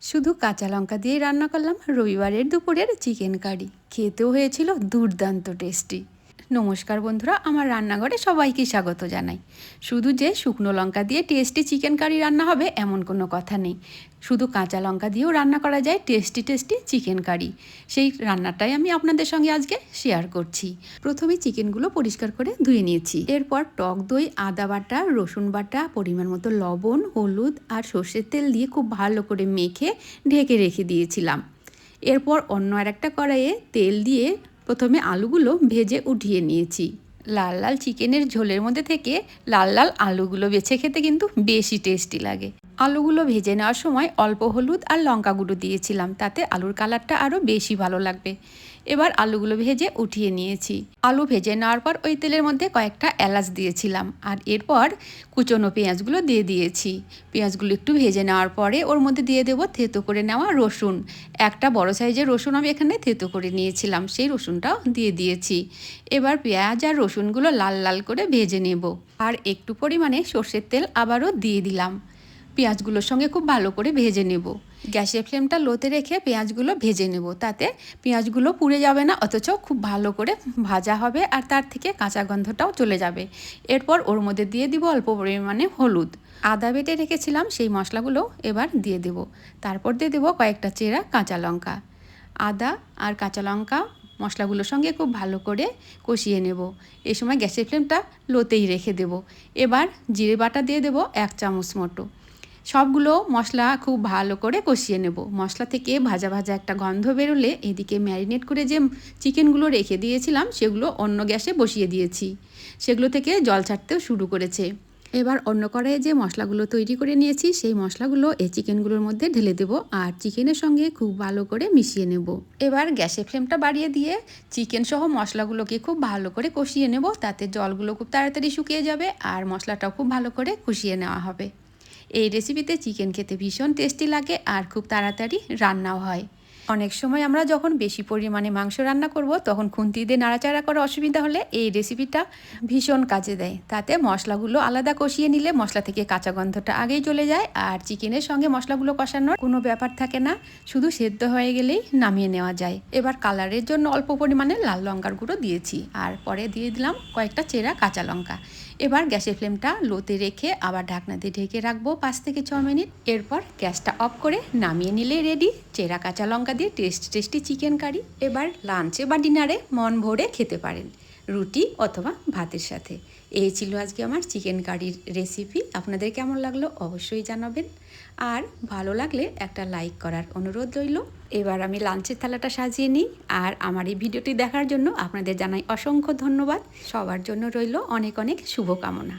শুধু কাঁচা লঙ্কা দিয়েই রান্না করলাম রবিবারের দুপুরের চিকেন কারি। খেতেও হয়েছিল দুর্দান্ত টেস্টি। নমস্কার বন্ধুরা, আমার রান্নাঘরে সবাইকে স্বাগত জানাই। শুধু যে শুকনো লঙ্কা দিয়ে টেস্টি চিকেন কারি রান্না হবে এমন কোনো কথা নেই। শুধু কাঁচা লঙ্কা দিয়েও রান্না করা যায় টেস্টি টেস্টি চিকেন কারি। সেই রান্নাটাই আমি আপনাদের সঙ্গে আজকে শেয়ার করছি। প্রথমে চিকেনগুলো পরিষ্কার করে ধুয়ে নিয়েছি। এরপর টক দই, আদা বাটা, রসুন বাটা, পরিমাণ মতো লবণ, হলুদ আর সর্ষের তেল দিয়ে খুব ভালো করে মেখে ঢেকে রেখে দিয়েছিলাম। এরপর অন্য আর একটা কড়াইয়ে তেল দিয়ে প্রথমে আলুগুলো ভেজে উঠিয়ে নিয়েছি। লাল লাল চিকেনের ঝোলের মধ্যে থেকে লাল লাল আলুগুলো বেছে খেতে কিন্তু বেশি টেস্টি লাগে। আলুগুলো ভেজে নেওয়ার সময় অল্প হলুদ আর লঙ্কা গুঁড়ো দিয়েছিলাম, তাতে আলুর কালারটা আরও বেশি ভালো লাগবে। এবার আলুগুলো ভেজে উঠিয়ে নিয়েছি। আলু ভেজে নেওয়ার পর ওই তেলের মধ্যে কয়েকটা এলাচ দিয়েছিলাম, আর এরপর কুচনো পেঁয়াজগুলো দিয়ে দিয়েছি। পেঁয়াজগুলো একটু ভেজে নেওয়ার পরে ওর মধ্যে দিয়ে দেবো থেতো করে নেওয়া রসুন। একটা বড় সাইজের রসুন আমি এখানে থেতো করে নিয়েছিলাম, সেই রসুনটাও দিয়ে দিয়েছি। এবার পেঁয়াজ আর রসুনগুলো লাল লাল করে ভেজে নেব, আর একটু পরিমাণে সর্ষের তেল আবারও দিয়ে দিলাম। পেঁয়াজগুলোর সঙ্গে খুব ভালো করে ভেজে নেব। গ্যাসের ফ্লেমটা লোতে রেখে পেঁয়াজগুলো ভেজে নেব, তাতে পেঁয়াজগুলো পুড়ে যাবে না, অথচ খুব ভালো করে ভাজা হবে আর তার থেকে কাঁচা গন্ধটাও চলে যাবে। এরপর ওর মধ্যে দিয়ে দিব অল্প পরিমাণে হলুদ। আদা বেটে রেখেছিলাম সেই মশলাগুলো এবার দিয়ে দেব। তারপর দিয়ে দেবো কয়েকটা চেরা কাঁচা লঙ্কা। আদা আর কাঁচা লঙ্কা মশলাগুলোর সঙ্গে খুব ভালো করে কষিয়ে নেব। এই সময় গ্যাসের ফ্লেমটা লোতেই রেখে দেব। এবার জিরে বাটা দিয়ে দেব 1 চামচ মতো। সবগুলো মশলা খুব ভালো করে কষিয়ে নেব। মশলা থেকে ভাজা ভাজা একটা গন্ধ বেরোলে এদিকে ম্যারিনেট করে যে চিকেনগুলো রেখে দিয়েছিলাম সেগুলো অন্য গ্যাসে বসিয়ে দিয়েছি। সেগুলো থেকে জল ছাড়তেও শুরু করেছে। এবার অন্য কড়াইয়ে যে মশলাগুলো তৈরি করে নিয়েছি সেই মশলাগুলো এই চিকেনগুলোর মধ্যে ঢেলে দেবো আর চিকেনের সঙ্গে খুব ভালো করে মিশিয়ে নেব। এবার গ্যাসের ফ্লেমটা বাড়িয়ে দিয়ে চিকেন সহ মশলাগুলোকে খুব ভালো করে কষিয়ে নেব, তাতে জলগুলো খুব তাড়াতাড়ি শুকিয়ে যাবে আর মশলাটাও খুব ভালো করে কষিয়ে নেওয়া হবে। এই রেসিপিতে চিকেন খেতে ভীষণ টেস্টি লাগে আর খুব তাড়াতাড়ি রান্নাও হয়। অনেক সময় আমরা যখন বেশি পরিমাণে মাংস রান্না করব তখন খুন্তি দিয়ে নাড়াচাড়া করা অসুবিধা হলে এই রেসিপিটা ভীষণ কাজে দেয়। তাতে মশলাগুলো আলাদা কষিয়ে নিলে মশলা থেকে কাঁচা গন্ধটা আগেই চলে যায় আর চিকেনের সঙ্গে মশলাগুলো কষানোর কোনো ব্যাপার থাকে না, শুধু সেদ্ধ হয়ে গেলেই নামিয়ে নেওয়া যায়। এবার কালারের জন্য অল্প পরিমাণে লাল লঙ্কার গুঁড়ো দিয়েছি আর পরে দিয়ে দিলাম কয়েকটা চেরা কাঁচা লঙ্কা। এবার গ্যাসের ফ্লেমটা লোতে রেখে আবার ঢাকনা দিয়ে ঢেকে রাখবো 5 থেকে 6 মিনিট। এরপর গ্যাসটা অফ করে নামিয়ে নিলে রেডি চেরা কাঁচা লঙ্কা দিয়ে টেস্টি চিকেন কারি। এবার লাঞ্চে বা ডিনারে মন ভরে খেতে পারেন, রুটি অথবা ভাতের সাথে। এই ছিল আজকে আমার চিকেন কারির রেসিপি। আপনাদের কেমন লাগলো অবশ্যই জানাবেন, আর ভালো লাগলে একটা লাইক করার অনুরোধ রইল। এবার আমি লাঞ্চের থালাটা সাজিয়ে নিই, আর আমার এই ভিডিওটি দেখার জন্য আপনাদের জানাই অসংখ্য ধন্যবাদ। সবার জন্য রইল অনেক অনেক শুভকামনা।